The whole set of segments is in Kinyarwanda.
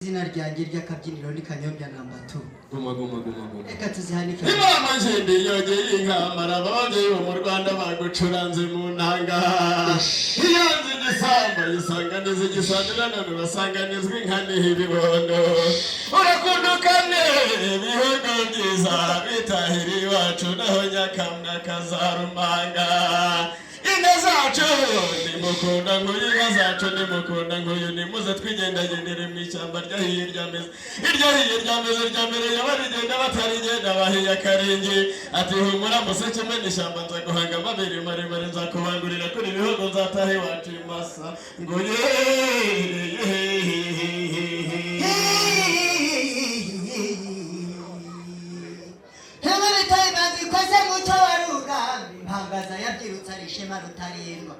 Izina ryanjye ry'akabyiniro ni Kanyombya namba 2. Guma. Reka tuzihanike. Imama njende yogeye inkamara ababyeyi bo mu Rwanda bagucuranze mu ntanga. Iyanze igisamba yisanganiza igisanira none basanganizwa inka n'ibibondo. Urakundukane ibihugu byiza bitahira iwacu naho nyakamwe kazarumanga. Inka zacu nimukunda nguyu, inka zacu nimukunda nguyu, nimuze twigendagendere mu ishyamba ryahiye ryameze. Iryahiye ryameze rya mbere yabarigenda batarigenda bahiye akarenge. Ati humura museke mwe n'ishyamba nza guhanga amabere maremare nzakubangurira kuri ibihugu nzataha iwacu imasa nguye. Mpangaza yabyirutse ari ishema rutarindwa.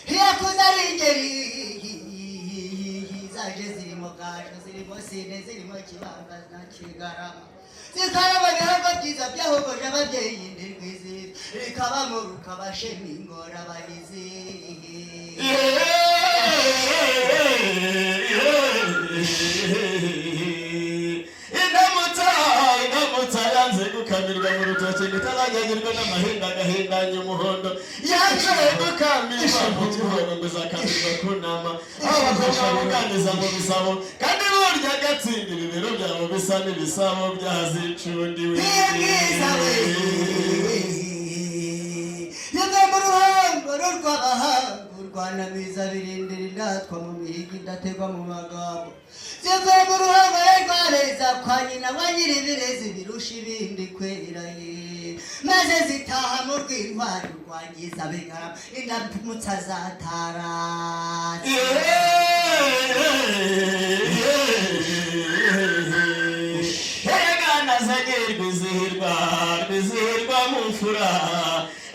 Hiyakuza ari ingeri zaje zirimo gasho zirimo sine zirimo kibamba na kigarama. Zikaraba bihago byiza byahogoje ababyeyi ndingwizi rikabamo rukabashema ingora abahizi. Indamutsa yanze gukamirwa mu rutoki gutaranyagirwa n'amahinda agahindanya umuhondo. Yanze gukamirwa mu gihogo ngo zakamirwa ku nama. Abakobwa buganiza mu bisabo kandi burya agatsindira ibiro byabo bisa n'ibisabo byazicundiwe. Yumve mu ruhango rw'abahanga urwanamiza birindira indatwa mu mihigo idategwa mu magambo. Zivuye mu ruhango rwareza kwa nyina wa nyir'ibirezi birusha ibindi kweraye. Maze zitaha mu rw'intwari rwangiza bigarama indamutsa zataratse. Erega zanye rwizihirwa mu mfura.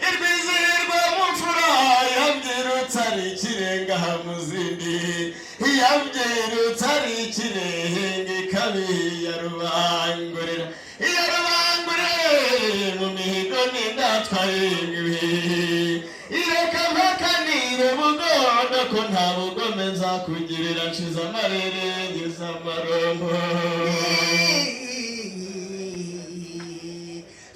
Irwizihirwa mu mfura yabyirutse ari ikirenga mu zindi. Yabyirutse ari ikirenga ikabi ya rubangurira. Iya rubangurire mu mihigo n'indatwa y'ingwi. Ireka mpakanire bugondo ko nta bugome nzakugirira nshize amarere ngize amarombo.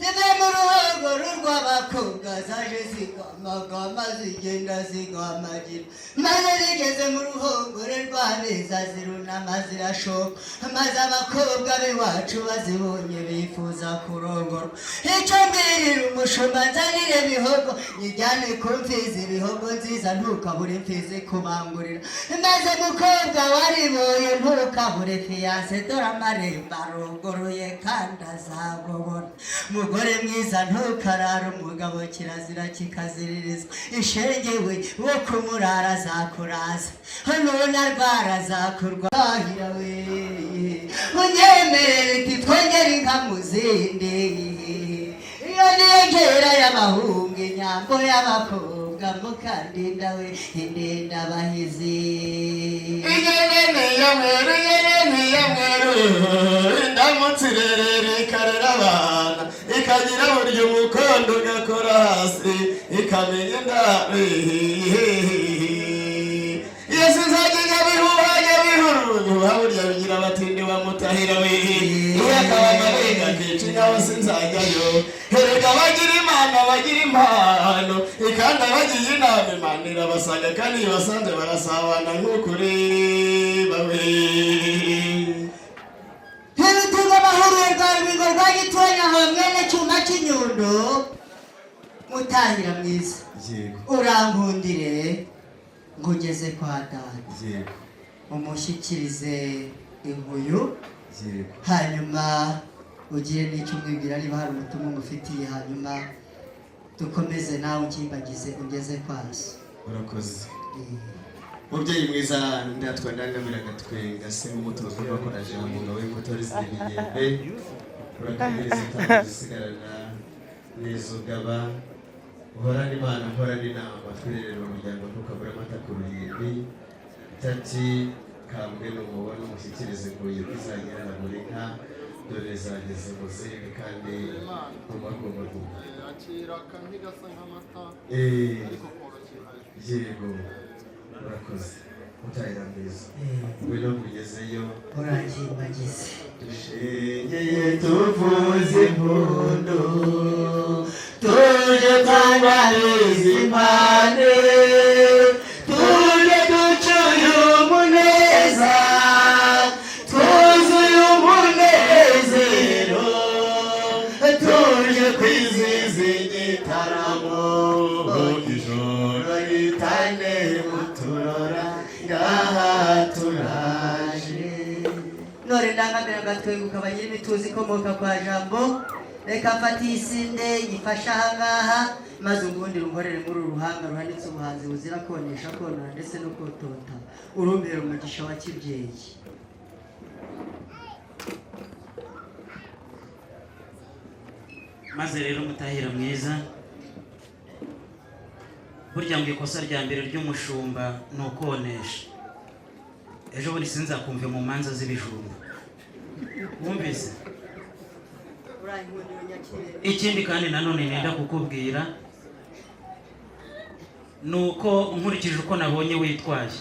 Zive mu ruhango rw'abakobwa zaje zigamagama zigenda zigamagira. Maze zigeze mu ruhongore rw'abeza zirunama zirashoka. Maze abakobwa b'iwacu bazibonye bifuza kurongorwa. Icyo mbwirira umushumba nzanire bihogo nyijyane ku mfizi ibihogo nziza ntukabure imfizi kubangurira. Maze mukobwa wariboye ntukabure fiyanse dore amarembo aruguruye kandi azagobora. Mugore mwiza ntukarara umugabo kirazira kikaziririzwa. Ishengewe wo kumurara azakuraza none arwara azakurwahira we. Munyemerere titwongere inka mu zindi. Iyo nengera y'abahungu inyambo y'abakobwa mukandinda we indinda abahizi. Inyene ya mweru indamutsi rerere ikarera abana ikagira burya umukondo ugakora hasi ikamenya indabe. Yesu nzajya bihurunyuha burya bigira abatindi bamutahira we. Uyakabana wenga kici nawe sinzajyayo. Herega bagira imana bagira impano ikandi abagiye inama imana irabasanga kandi basanze barasabana nk'ukuri bawe. Herutuga bahuriye rwa rubingo rwa gitonya hamwe n'icyuma cy'inyundo. Mutahira mwiza urankundire ngugeze kwa data umushyikirize inkuyu hanyuma ugire n'icyo umwibwira niba hari ubutumwa umufitiye hanyuma dukomeze nawe ukimbagize ugeze kwasi. Urakoze mubyeyi mwiza ndatwa ndangamiraga twenga se umutuzo bakoraje mu ngabo y'umutori z'ibigende. Urakamiriza itangisigarana nezugaba uhorana imana uhorana inama twirerera umuryango ntukabura amata ku ruhimbi. Tati kambwe n'umubona umushyikirize nguye kwizagira na buri nka dore zageze mu zindi kandi umagomba akira kandi gasa nk'amata ariko korokera. Yego urakoze. Mutahira mwiza ngwino mugezeyo urakimbagize dushengeye tuvuze impundu tuje twambariza impande tuje ducuye umuneza twuzuye umunezero tuje kwizihiza igitaramo ijoro ritane muturora ngaha turaje none ndangamira ngatweguka bagira imituzi ikomoka kwa jambo reka mfate isinde yifasha ahangaha maze ubundi runkorere muri uruhanga ruhanitse ubuhanzi buzira konesha konora ndetse no kotota urumbere umugisha wa kibyeyi maze rero Mutahira mwiza burya ngo ikosa rya mbere ry'umushumba ni ukonesha ejo bundi sinzakumve mu manza z'ibijumba wumvise ikindi kandi nanone nenda kukubwira nuko nkurikije uko nabonye witwaye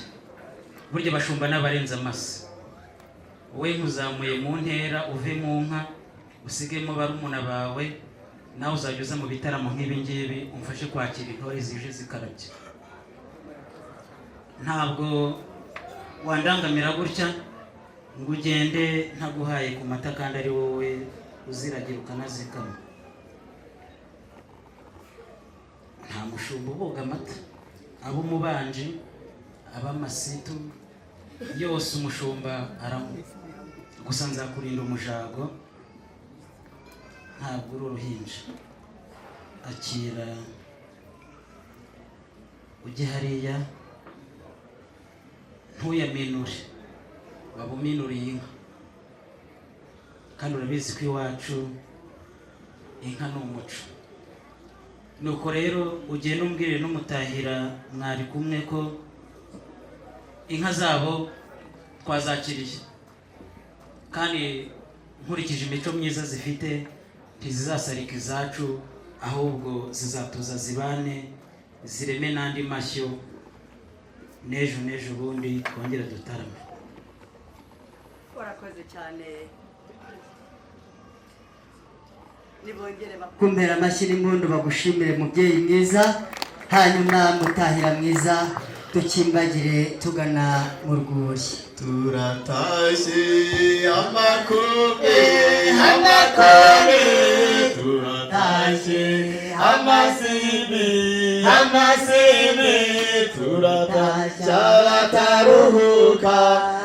burya bashumba n'abarenza amasa we nkuzamuye mu ntera uve mu nka usigemo barumuna bawe nawe uzajya uza mu bitaramo nk'ibi ngibi umfashe kwakira intore zije zikarabye ntabwo wandangamira gutya ngo ugende ntaguhaye ku mata kandi ari wowe uziragira ukanazikama nta mushumba uboga amata abo umubanji abamasitu yose umushumba aramu gusa nzakurinda umujago ntabwo uri uruhinja akira ujye hariya ntuyaminure waba uminuriye inka kandi urabizi ko iwacu inka ni umuco nuko rero ugenda umbwire n'Umutahira mwari kumwe ko inka zabo twazakiriye kandi nkurikije imico myiza zifite ntizizasarika izacu ahubwo zizatuza zibane zireme n'andi mashyo n'ejo bundi twongere dutarame warakoze cyane nibongere bakumbera amashyi n'impundu bagushimire mubyeyi mwiza hanyuma Mutahira mwiza tukimbagire tugana mu rwuri turatashye amakombe turatashye amasibi turatashye abataruhuka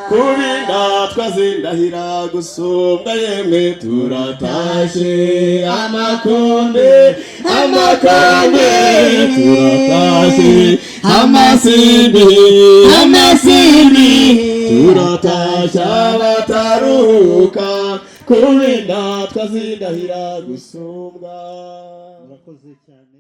kubinda twazindahira gusumbwa yemwe turatashye amakombe turatashye amasibi turatashye abataruhuka kubinda twazindahira gusumbwa. murakoze cyane.